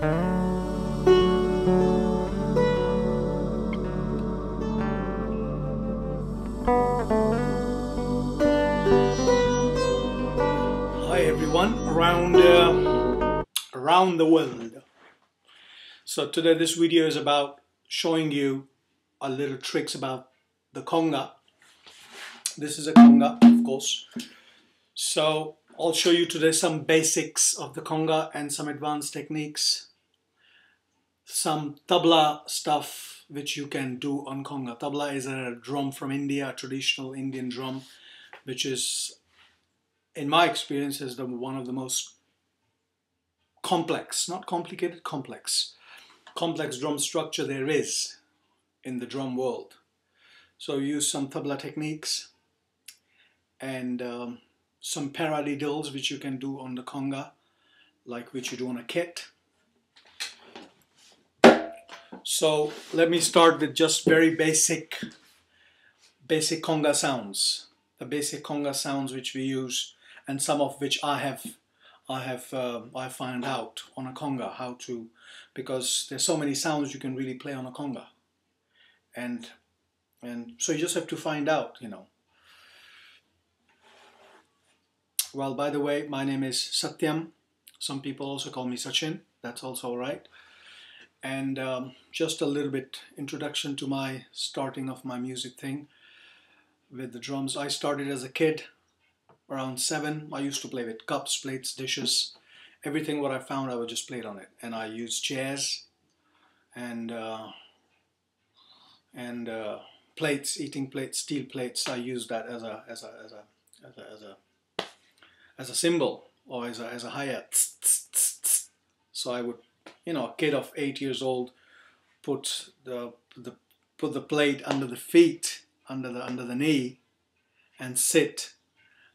Hi everyone around the world. So today this video is about showing you a little tricks about the conga. This is a conga, of course. So I'll show you today some basics of the conga and some advanced techniques. Some tabla stuff which you can do on conga. Tabla is a drum from India, a traditional Indian drum, which is, in my experience, is one of the most complex, not complicated, complex drum structure there is in the drum world. So use some tabla techniques and some paradiddles which you can do on the conga, like which you do on a kit. So let me start with just very basic conga sounds. The basic conga sounds which we use, and some of which I find out on a conga how to, because there's so many sounds you can really play on a conga, and so you just have to find out, you know. Well, by the way, my name is Satyam. Some people also call me Sachin. That's also all right. And just a little bit introduction to my starting of my music thing with the drums. I started as a kid, around 7. I used to play with cups, plates, dishes, everything what I found I would just play it on it. And I used chairs and plates, eating plates, steel plates. I used that as a symbol, or as a hi-hat. So I would, you know, a kid of 8 years old, put the plate under the feet, under the knee, and sit,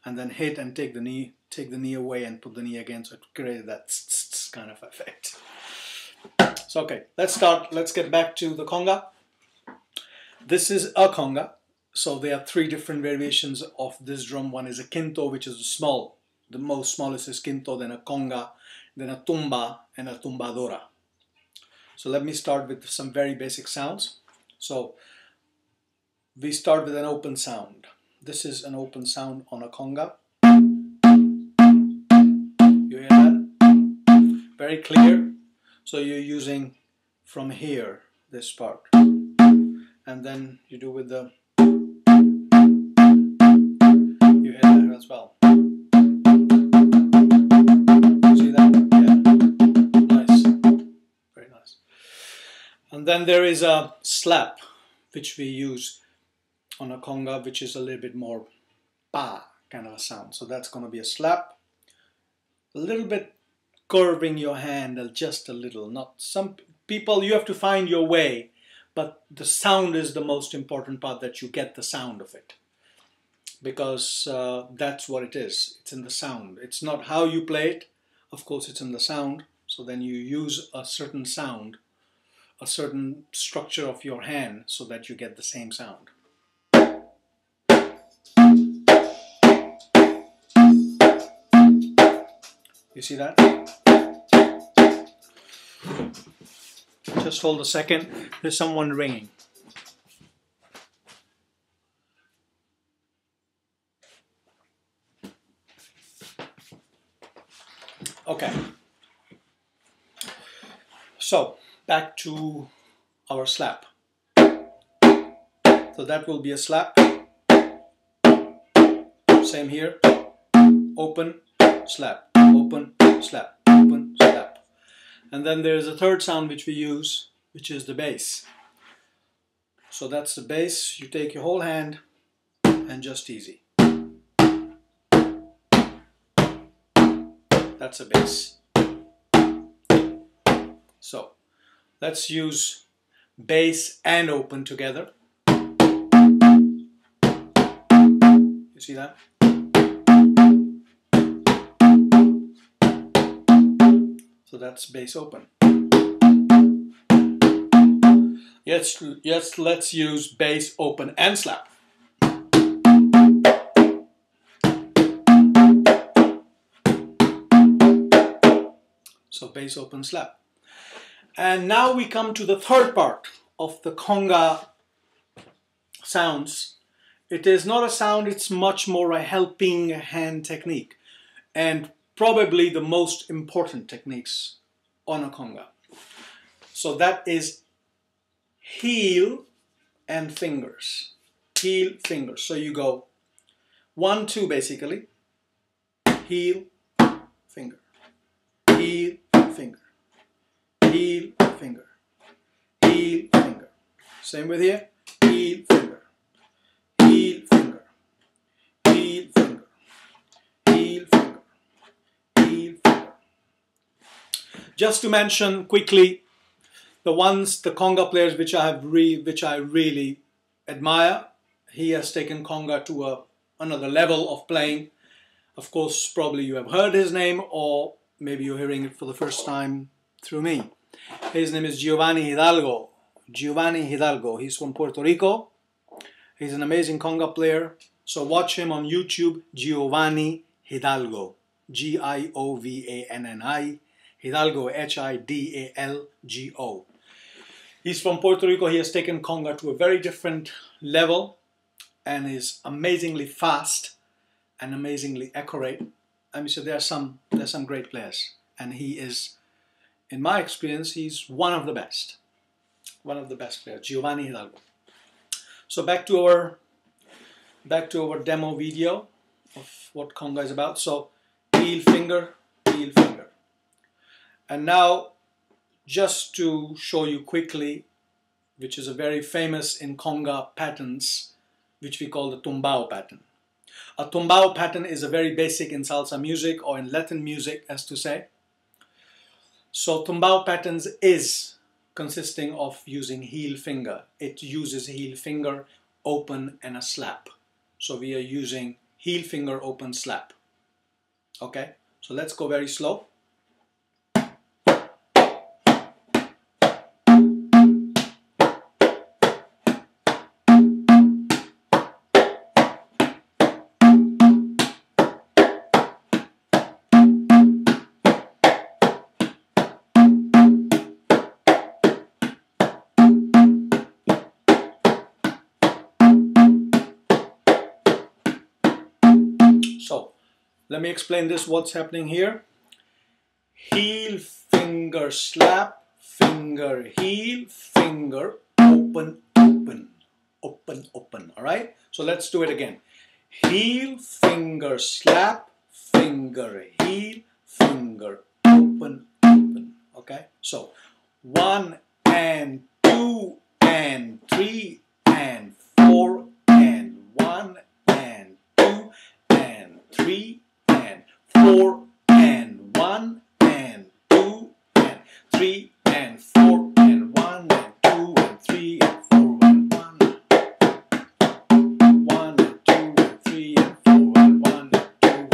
and then hit and take the knee away and put the knee again, so it created that kind of effect. So okay, let's start. Let's get back to the conga. This is a conga. So there are 3 different variations of this drum. One is a quinto, which is small. The most smallest is quinto, then a conga, then a tumba, and a tumbadora. So let me start with some very basic sounds. So we start with an open sound. This is an open sound on a conga. You hear that? Very clear. So you're using from here, this part. And then you do with the, you hear that as well. See that? Yeah. Nice. Very nice. And then there is a slap, which we use on a conga, which is a little bit more pa kind of a sound. So that's going to be a slap. A little bit curving your hand just a little. Not some people, you have to find your way, but the sound is the most important part, that you get the sound of it, because that's what it is. It's in the sound. It's not how you play it. Of course, it's in the sound. So then you use a certain sound, a certain structure of your hand, so that you get the same sound. You see that? Just hold a second. There's someone ringing. Okay. So back to our slap. So that will be a slap. Same here. Open, slap. Open, slap. Open, slap. And then there's a third sound which we use, which is the bass. So that's the bass. You take your whole hand and just easy. That's a bass. So let's use bass and open together. You see that? So that's bass open. Yes, let's use bass open and slap. So bass open slap. And now we come to the third part of the conga sounds. It is not a sound, it's much more a helping hand technique, and probably the most important techniques on a conga. So that is heel and fingers. Heel, fingers. So you go 1, 2 basically. Heel, finger. Heel, finger. Heel, finger. Heel, finger. Same with here. Heel, finger. Heel, finger. Heel, finger. Heel, finger. Heel, finger. Just to mention quickly the conga players which I really admire. He has taken conga to another level of playing. Of course, probably you have heard his name, or maybe you're hearing it for the first time through me. His name is Giovanni Hidalgo. Giovanni Hidalgo. He's from Puerto Rico. He's an amazing conga player. So watch him on YouTube, Giovanni Hidalgo. Giovanni. Hidalgo, Hidalgo. He's from Puerto Rico. He has taken conga to a very different level and is amazingly fast and amazingly accurate. I mean, so there's some great players, and he is, in my experience, he's one of the best players, Giovanni Hidalgo. So back to our demo video of what conga is about. So heel, finger, and now just to show you quickly, which is a very famous in conga patterns, which we call the tumbao pattern. A tumbao pattern is a very basic in salsa music, or in Latin music as to say. So tumbao patterns is consisting of using heel finger. It uses heel finger, open, and a slap. So we are using heel finger, open, slap. Okay, so let's go very slow. So let me explain this, what's happening here. Heel, finger, slap, finger, heel, finger, open, open, open, open. All right? So let's do it again. Heel, finger, slap, finger, heel, finger, open, open. Okay? So 1 and 2 and 3 and 4 and 1 and 2 and 3 and 4 and 1 and 2 and 3 and 4 and 1 and 2 and 3 and 4 and 1 1 and 2 and 3 and 4 and 1 and 2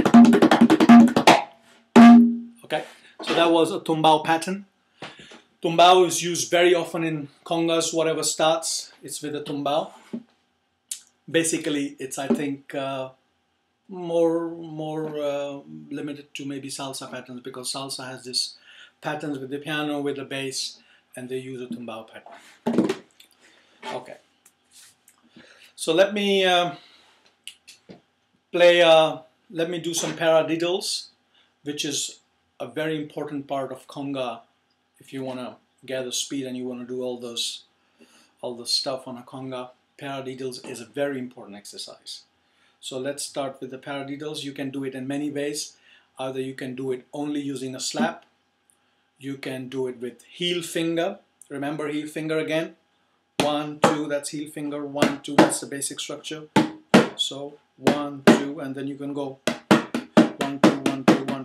and 3 and 4. Okay, so that was a tumbao pattern. Tumbao is used very often in congas. Whatever starts, it's with a tumbao. Basically, it's, I think, more limited to maybe salsa patterns, because salsa has this patterns with the piano, with the bass, and they use a tumbao pattern. Okay, so let me let me do some paradiddles, which is a very important part of conga. If you want to gather speed and you want to do all the stuff on a conga, paradiddles is a very important exercise. So let's start with the paradiddles. You can do it in many ways. Either you can do it only using a slap. You can do it with heel finger. Remember heel finger again. 1, 2, that's heel finger. 1, 2, that's the basic structure. So 1, 2, and then you can go 1, 2, 1, 2, 1, 2, 1.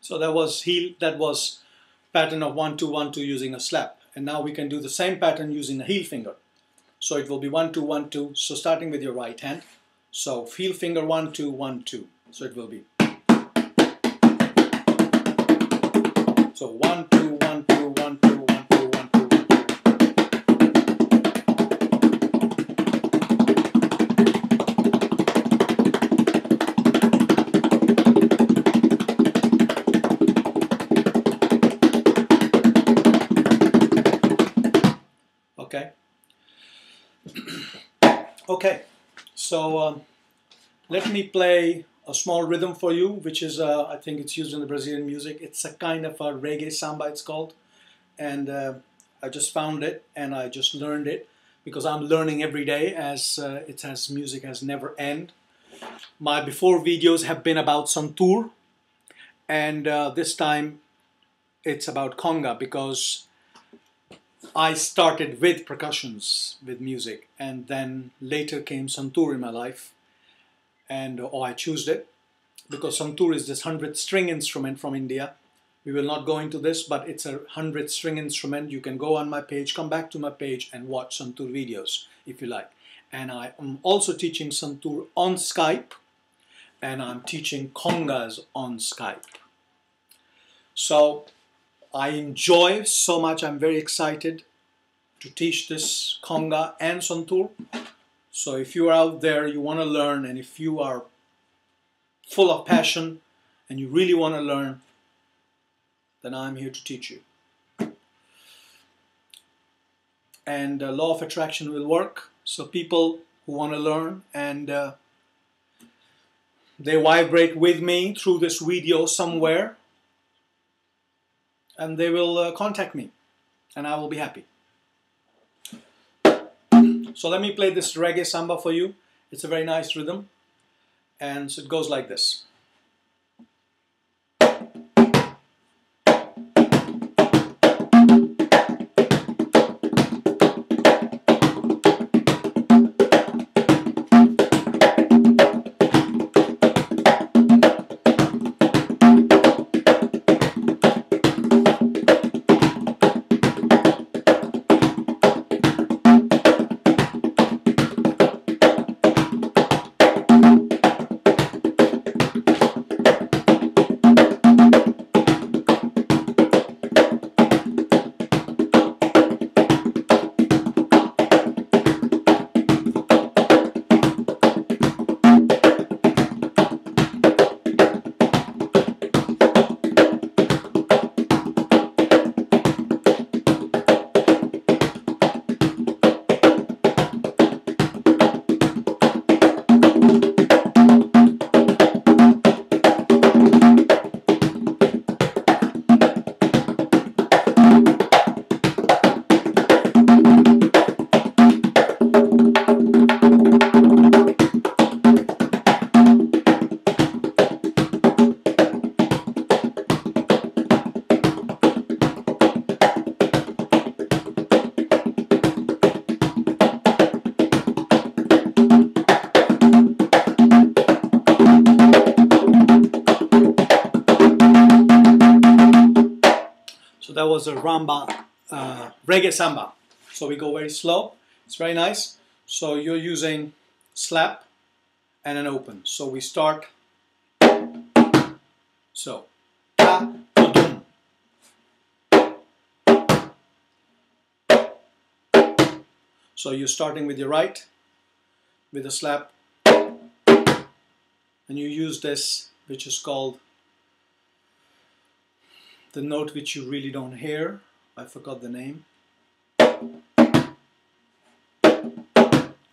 So that was heel, that was pattern of 1 2 1 2 using a slap. And now we can do the same pattern using a heel finger. So it will be 1 2 1 2. So starting with your right hand. So heel finger 1 2 1 2. So it will be. So 1 2 1 2 1 2 1 2 1 2 1 2. Okay. Okay. So let me play a small rhythm for you, which is I think it's used in the Brazilian music. It's a kind of a reggae samba, it's called, and I just found it and I just learned it because I'm learning every day, as music has never end. My before videos have been about santoor, and this time it's about conga, because I started with percussions, with music, and then later came santoor in my life, and I chose it because santoor is this 100-string instrument from India. We will not go into this, but it's a 100-string instrument. You can go on my page, come back to my page and watch santoor videos if you like. And I am also teaching santoor on Skype, and I'm teaching congas on Skype. So I enjoy so much, I'm very excited to teach this conga and santoor. So if you are out there, you want to learn, and if you are full of passion and you really want to learn, then I'm here to teach you. And the law of attraction will work. So people who want to learn and they vibrate with me through this video somewhere, and they will contact me, and I will be happy. So let me play this reggae samba for you. It's a very nice rhythm, and so it goes like this. That was a reggae samba. So we go very slow. It's very nice. So you're using slap and an open. So we start. So ta dum. So you're starting with your right, with a slap, and you use this, which is called the note which you really don't hear. I forgot the name.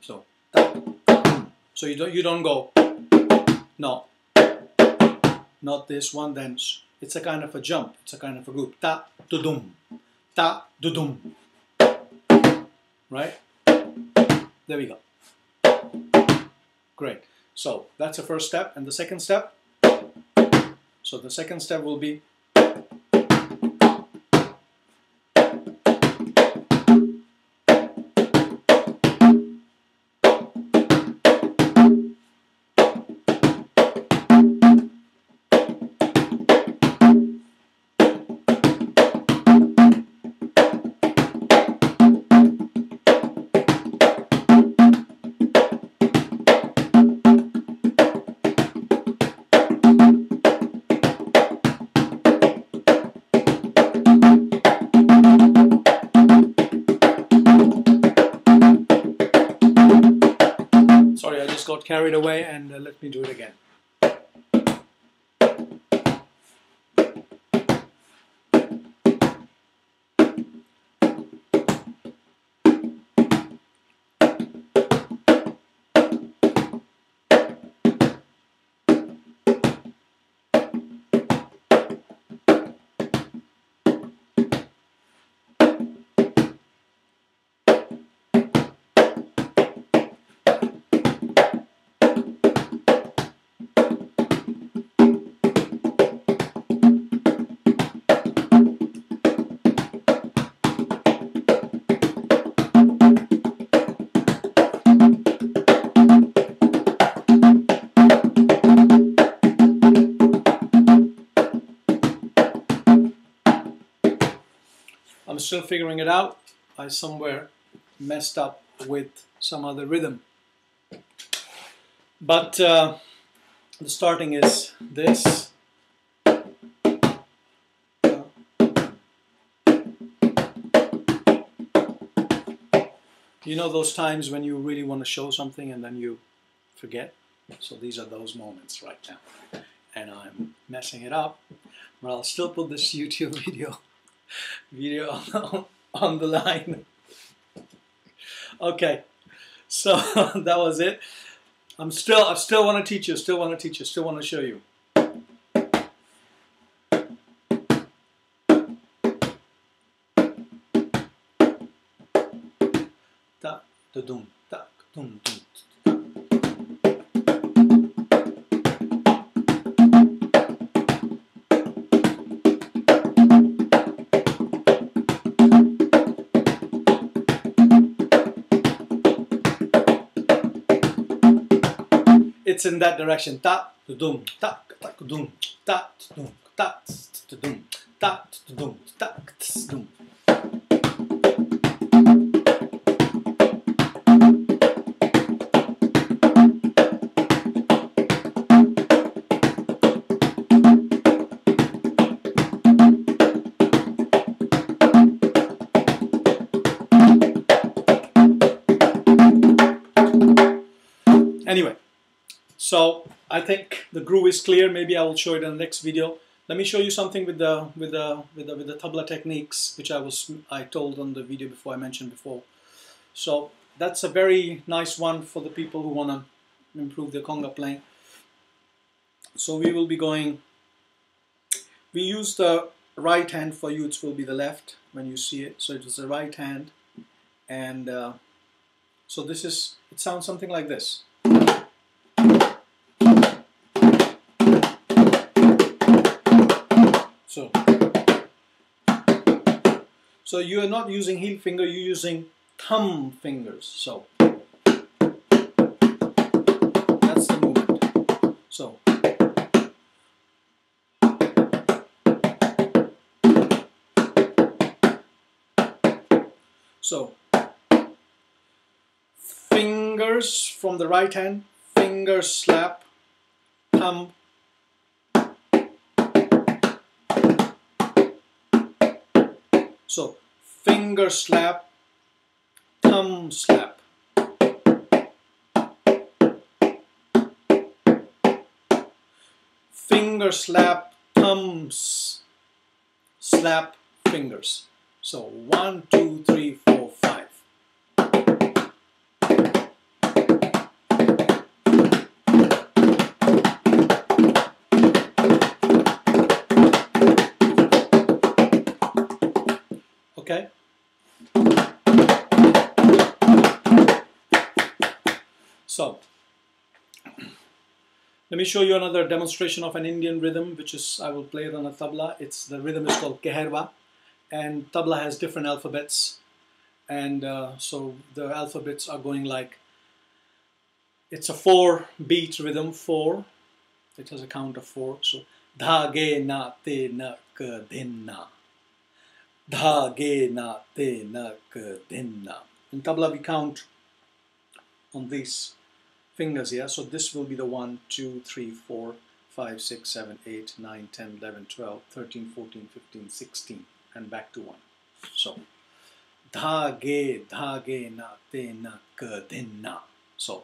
So, so you don't go, no, not this one. Then it's a kind of a jump. It's a kind of a group. Ta dum, ta dum. Right? There we go. Great. So that's the first step, and the second step. So the second step will be. Sorry, I just got carried away, and let me do it again. I'm still figuring it out. I somewhere messed up with some other rhythm. But the starting is this. You know those times when you really want to show something and then you forget? So these are those moments right now. And I'm messing it up, but I'll still put this YouTube video on the line. Okay, so that was it. I still want to teach you, still want to show you. Ta da dum ta dum dum. It's in that direction. Ta dum ta dum ta dum ta dum ta dum ta dum. Anyway, so I think the groove is clear. Maybe I will show it in the next video. Let me show you something with the tabla techniques, which I told on the video before, I mentioned before. So that's a very nice one for the people who want to improve their conga playing. So we will be going. We use the right hand. For you, it will be the left when you see it. So it is the right hand, and so this is. It sounds something like this. So you are not using heel finger, you're using thumb fingers. So that's the movement. So fingers from the right hand, finger slap, thumb. So finger slap, thumb slap. Finger slap, thumbs slap, fingers. So 1, 2, 3, 4, 5. Okay. So let me show you another demonstration of an Indian rhythm, which is, I will play it on a tabla. The rhythm is called Keherwa, and tabla has different alphabets, and so the alphabets are going like, it's a 4-beat rhythm, 4. It has a count of 4. So dha ge na te na ka dhin na, dha ge na te na ka dhin na. In tabla we count on these fingers here. So this will be the 1, 2, 3, 4, 5, 6, 7, 8, 9, 10, 11, 12, 13, 14, 15, 16, and back to 1. So dha ge na te na ka dhin na. So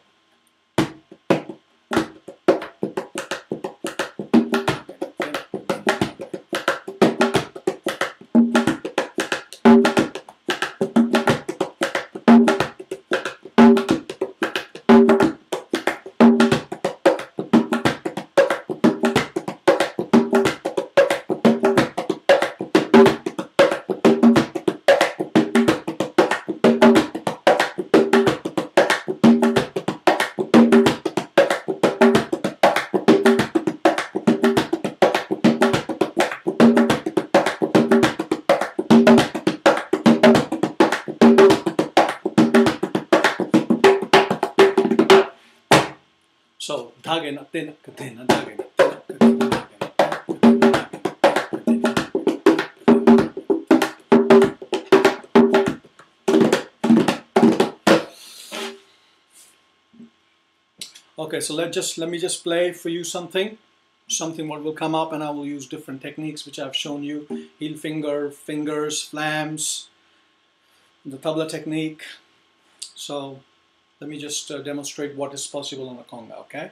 so dhage na te na ka dhin na, dhage na te na ka dhin na, dhage na te na ka dhin na. Okay, so let me just play for you something what will come up, and I will use different techniques which I've shown you: heel finger, fingers, flams, the tabla technique. So let me just demonstrate what is possible on a conga, okay?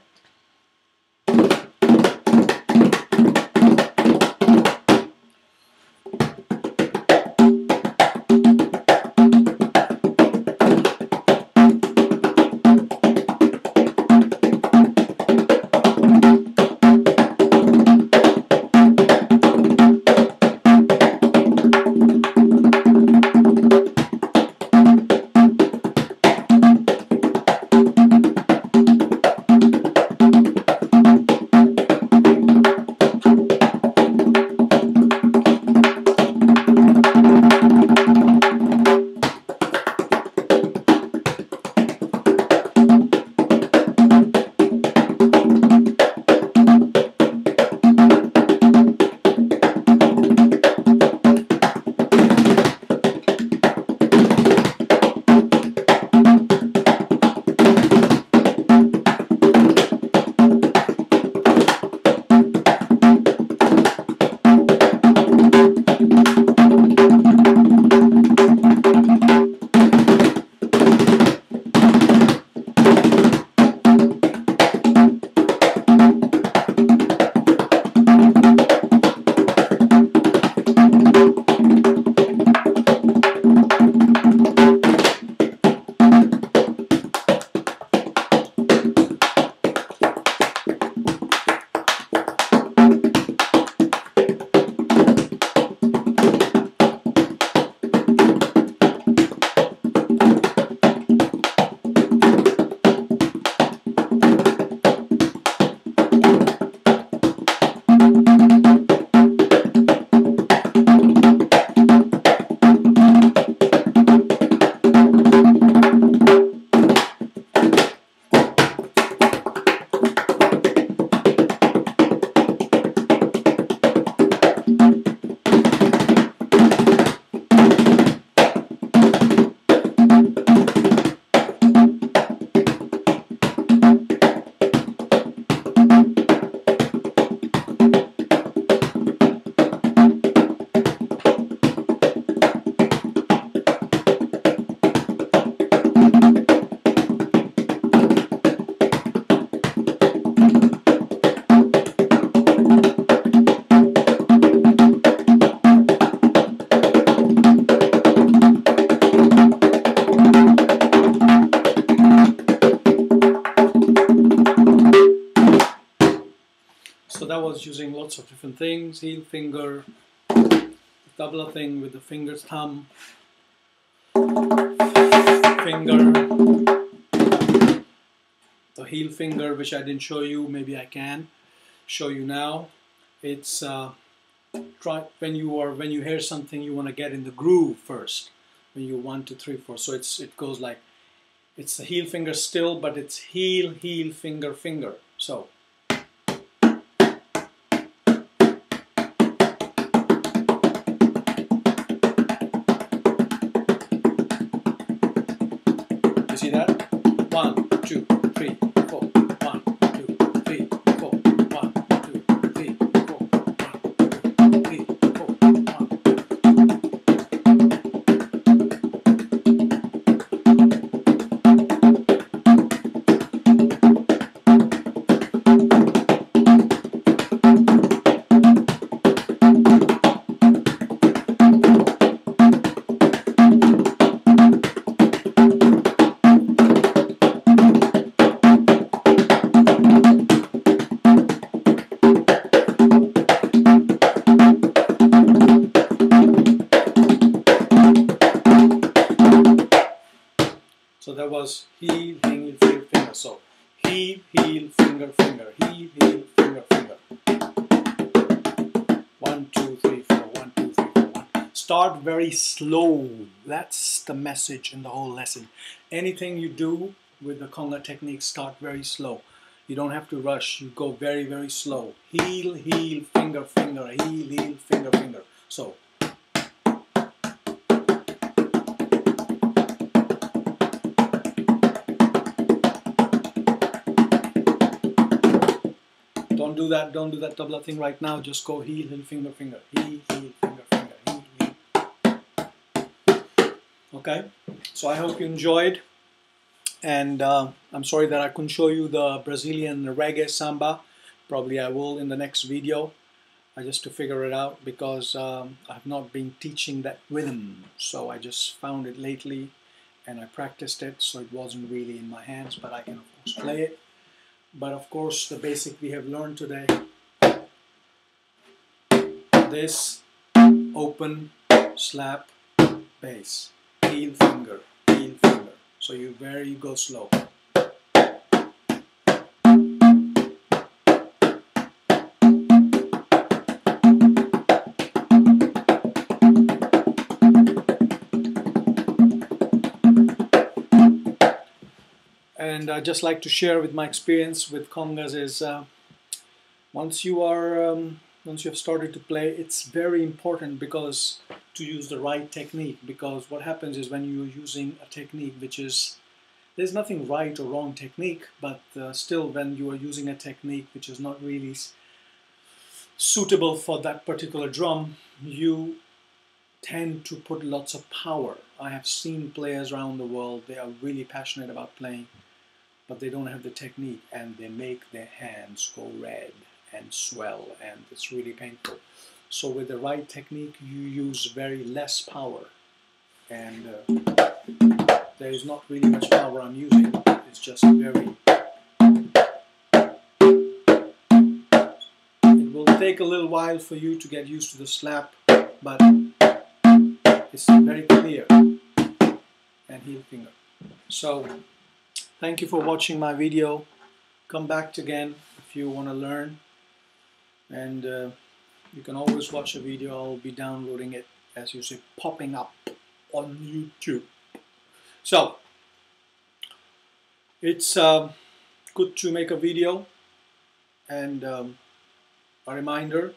So that was using lots of different things: heel finger, the tabla thing with the fingers, thumb, finger, the heel finger, which I didn't show you. Maybe I can show you now. It's when you hear something, you want to get in the groove first. When you 1, 2, 3, 4. So it goes like, it's the heel finger still, but it's heel, heel, finger, finger. So. You see that? 1, 2, 3, 4. 1, 2, 3, 4. 1, 2, 3, 4. 1, 2, 3, 4. 1. So that was heel, heel, finger. So heel, heel, finger, finger. Heel, heel, finger, finger. 1, 2, 3, 4. 1, 2, 3, 4. 1. Start very slow. That's the message in the whole lesson. Anything you do with the conga technique, start very slow. You don't have to rush. You go very, very slow. Heel, heel, finger, finger. Heel, heel, finger, finger. So. Don't do that tabla thing right now. Just go heel, heel, finger, finger. Heel, heel, finger, finger. Heel, heel. Okay? So I hope you enjoyed. And I'm sorry that I couldn't show you the Brazilian reggae samba. Probably I will in the next video. Just to figure it out, because I have not been teaching that rhythm. So I just found it lately and I practiced it. So it wasn't really in my hands, but I can of course play it. But of course, the basic we have learned today: this, open, slap, bass, heel finger, heel finger. So you go slow. And I'd just like to share with my experience with congas is once you have started to play, it's very important because to use the right technique. Because what happens is when you're using a technique which is, there's nothing right or wrong technique, but still when you are using a technique which is not really suitable for that particular drum, you tend to put lots of power. I have seen players around the world, they are really passionate about playing, but they don't have the technique and they make their hands go red and swell, and it's really painful. So with the right technique, you use very less power, and there is not really much power I'm using. It's just very... It will take a little while for you to get used to the slap, but it's very clear. And heel finger. So thank you for watching my video. Come back again if you want to learn, and you can always watch a video. I'll be downloading it, as you say, popping up on YouTube. So it's good to make a video, and a reminder,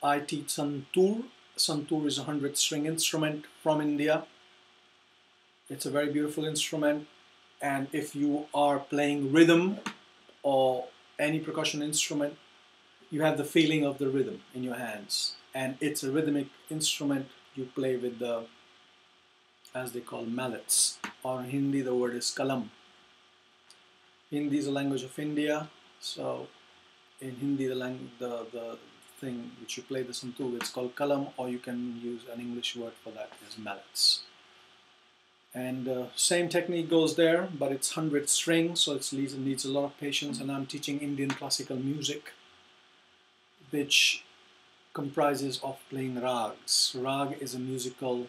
I teach santoor. Santoor is a 100-string instrument from India. It's a very beautiful instrument, and if you are playing rhythm or any percussion instrument, you have the feeling of the rhythm in your hands, and it's a rhythmic instrument. You play with the, as they call, mallets, or in Hindi the word is kalam. Hindi is a language of India, so in Hindi the thing which you play the santoor, it's called kalam, or you can use an English word for that, is mallets. And same technique goes there, but it's 100 strings, so it needs a lot of patience, and I'm teaching Indian classical music. which comprises of playing rags. Rag is a musical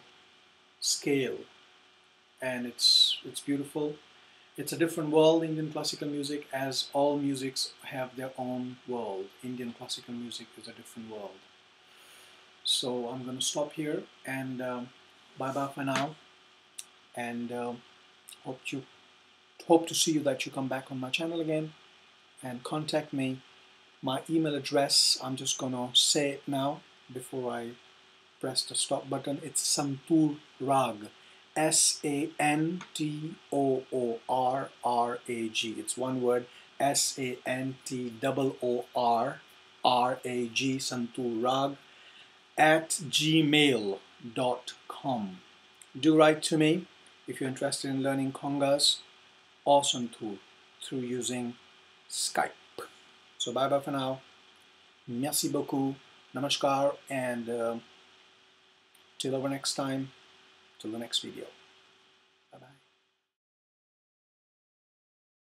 scale, and it's beautiful. It's a different world, Indian classical music, as all musics have their own world. Indian classical music is a different world. So I'm going to stop here, and bye bye for now, and hope to see you, that you come back on my channel again and contact me. My email address, I'm just going to say it now before I press the stop button. It's santoor rag, SANTOORRAG. It's one word, SANTOORRAG, santoor rag at gmail.com. Do write to me if you're interested in learning congas or santoor through using Skype. So bye bye for now. Merci beaucoup. Namaskar, and till our next time, till the next video.